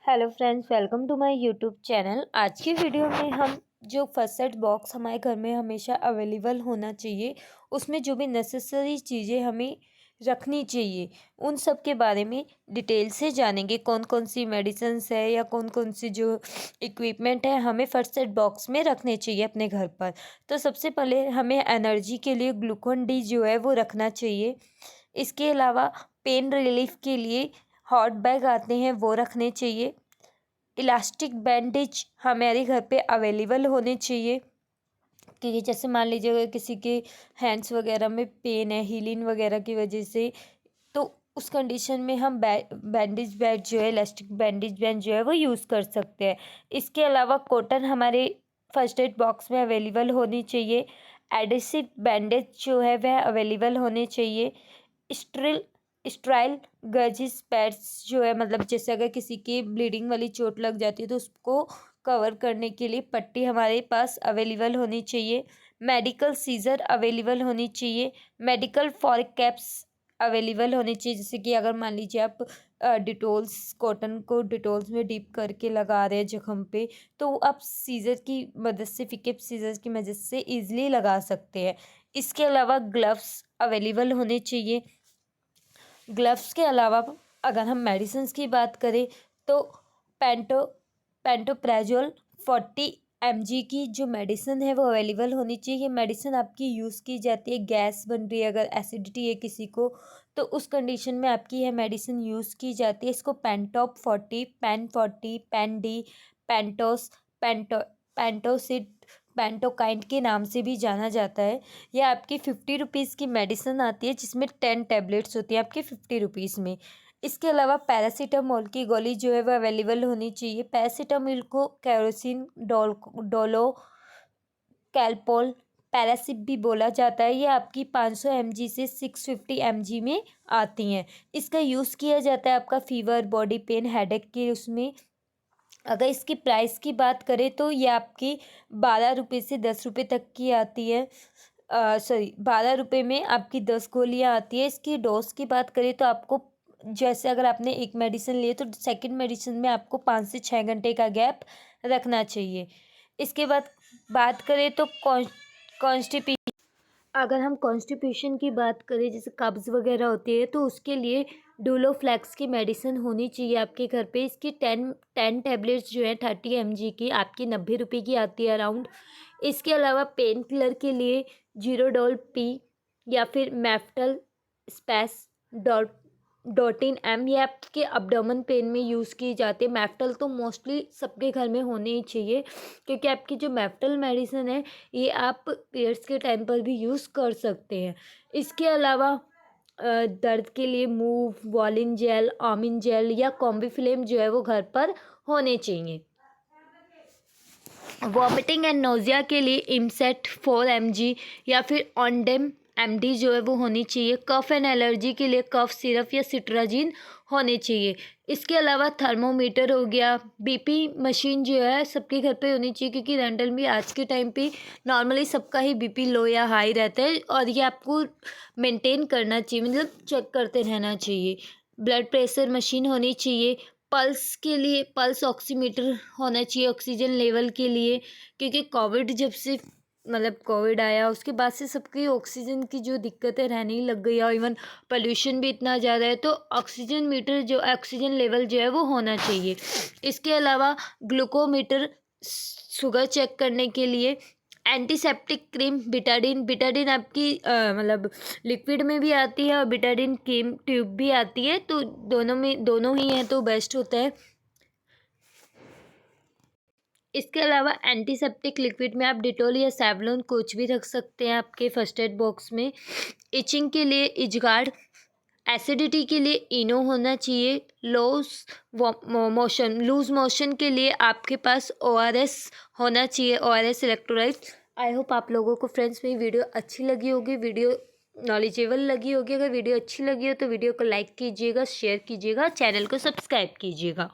Hello friends, welcome to my YouTube channel. आज की video में हम जो फर्स्ट एड बॉक्स हमारे घर में हमेशा अवेलेबल होना चाहिए, उसमें जो भी नेसेसरी चीज़ें हमें रखनी चाहिए, उन सब के बारे में डिटेल से जानेंगे। कौन कौन सी मेडिसिन्स है या कौन कौन सी जो इक्विपमेंट है हमें फर्स्ट एड बॉक्स में रखने चाहिए अपने घर पर। तो सबसे पहले हमें एनर्जी के लिए ग्लूकोन डी जो है वो रखना चाहिए। इसके अलावा पेन रिलीफ के लिए हॉट बैग आते हैं, वो रखने चाहिए। इलास्टिक बैंडेज हमारे घर पे अवेलेबल होने चाहिए, क्योंकि जैसे मान लीजिए अगर किसी के हैंड्स वगैरह में पेन है हीलिंग वगैरह की वजह से, तो उस कंडीशन में हम बैंडेज बैंड जो है, इलास्टिक बैंडेज बैंड जो है वो यूज़ कर सकते हैं। इसके अलावा कॉटन हमारे फर्स्ट एड बॉक्स में अवेलेबल होनी चाहिए। एडेसिव बैंडेज जो है वह अवेलेबल होने चाहिए। स्ट्रिल स्ट्राइल गर्जिस पैड्स जो है, मतलब जैसे अगर किसी की ब्लीडिंग वाली चोट लग जाती है तो उसको कवर करने के लिए पट्टी हमारे पास अवेलेबल होनी चाहिए। मेडिकल सीजर अवेलेबल होनी चाहिए। मेडिकल फॉरिक कैप्स अवेलेबल होनी चाहिए, जैसे कि अगर मान लीजिए आप डिटोल्स कॉटन को डिटोल्स में डीप करके लगा रहे हैं जख्म पे, तो आप सीजर की मदद से, फिकेप सीजर की मदद से ईजिली लगा सकते हैं। इसके अलावा ग्लव्स अवेलेबल होने चाहिए। ग्लव्स के अलावा अगर हम मेडिसिन्स की बात करें तो पेंटो पेंटोप्राजोल 40 mg की जो मेडिसिन है वो अवेलेबल होनी चाहिए। ये मेडिसिन आपकी यूज़ की जाती है, गैस बन रही है, अगर एसिडिटी है किसी को, तो उस कंडीशन में आपकी यह मेडिसिन यूज़ की जाती है। इसको पेंटॉप 40, पेन 40, पेन डी, पेंटोस, पेंटो पेंटोसिड, पेंटोकाइंड के नाम से भी जाना जाता है। यह आपकी 50 रुपीज़ की मेडिसिन आती है, जिसमें 10 टैबलेट्स होती हैं आपकी 50 रुपीज़ में। इसके अलावा पैरासीटामोल की गोली जो है वो अवेलेबल होनी चाहिए। पैरासीटामोल को कैरोसिन, डोलो, कैलपोल, पैरासिप भी बोला जाता है। ये आपकी 500 mg से 650 mg में आती हैं। इसका यूज़ किया जाता है आपका फीवर, बॉडी पेन, हेडेक के उसमें। अगर इसकी प्राइस की बात करें तो ये आपकी 12 रुपये से 10 रुपये तक की आती है। 12 रुपये में आपकी 10 गोलियाँ आती है। इसकी डोज की बात करें तो आपको, जैसे अगर आपने एक मेडिसिन लिए तो सेकंड मेडिसिन में आपको 5 से 6 घंटे का गैप रखना चाहिए। इसके बाद बात करें तो कॉन्स्टिपेशन, अगर हम कॉन्स्टिपेशन की बात करें, जैसे कब्ज़ वगैरह होती है, तो उसके लिए डोलोफ्लेक्स की मेडिसिन होनी चाहिए आपके घर पे। इसकी 10 टैबलेट्स जो है 30 mg की, आपकी 90 रुपये की आती है अराउंड। इसके अलावा पेन किलर के लिए जीरोडोल पी या फिर मैफ्टल स्पैस डॉट डॉटिन एम, ये आपके abdomen पेन में यूज़ की जाती है। मैफ्टल तो मोस्टली सबके घर में होने ही चाहिए, क्योंकि आपकी जो मैफ्टल मेडिसिन है ये आप पीरियड्स के टाइम पर भी यूज़ कर सकते हैं। इसके अलावा दर्द के लिए move, violin jail, Amini jail या कॉम्बीफ्लेम जो है वो घर पर होने चाहिए। वॉमिटिंग एंड नोज़िया के लिए इमसेट 4 mg या फिर ऑनडेम MD जो है वो होनी चाहिए। कफ एंड एलर्जी के लिए कफ सिरप या सिट्राजिन होने चाहिए। इसके अलावा थर्मोमीटर हो गया। बीपी मशीन जो है सबके घर पे होनी चाहिए, क्योंकि रैंडमली आज के टाइम पे नॉर्मली सबका ही बीपी लो या हाई रहता है, और ये आपको मेंटेन करना चाहिए, मतलब चेक करते रहना चाहिए। ब्लड प्रेशर मशीन होनी चाहिए। पल्स के लिए पल्स ऑक्सीमीटर होना चाहिए ऑक्सीजन लेवल के लिए, क्योंकि कोविड जब से, मतलब कोविड आया उसके बाद से सबकी ऑक्सीजन की जो दिक्कतें रहने लग गई, और इवन पोल्यूशन भी इतना ज़्यादा है, तो ऑक्सीजन मीटर जो ऑक्सीजन लेवल जो है वो होना चाहिए। इसके अलावा ग्लूकोमीटर शुगर चेक करने के लिए। एंटीसेप्टिक क्रीम बिटाडिन, बिटाडिन आपकी मतलब लिक्विड में भी आती है और बिटाडिन क्रीम ट्यूब भी आती है, तो दोनों ही हैं तो बेस्ट होता है। इसके अलावा एंटीसेप्टिक लिक्विड में आप डिटोल या सेवलॉन कुछ भी रख सकते हैं आपके फर्स्ट एड बॉक्स में। इचिंग के लिए इजगार्ड, एसिडिटी के लिए इनो होना चाहिए। लूज मोशन के लिए आपके पास ORS होना चाहिए, ORS इलेक्ट्रोलाइट। आई होप आप लोगों को फ्रेंड्स मेरी वीडियो अच्छी लगी होगी, वीडियो नॉलेजेबल लगी होगी। अगर वीडियो अच्छी लगी हो तो वीडियो को लाइक कीजिएगा, शेयर कीजिएगा, चैनल को सब्सक्राइब कीजिएगा।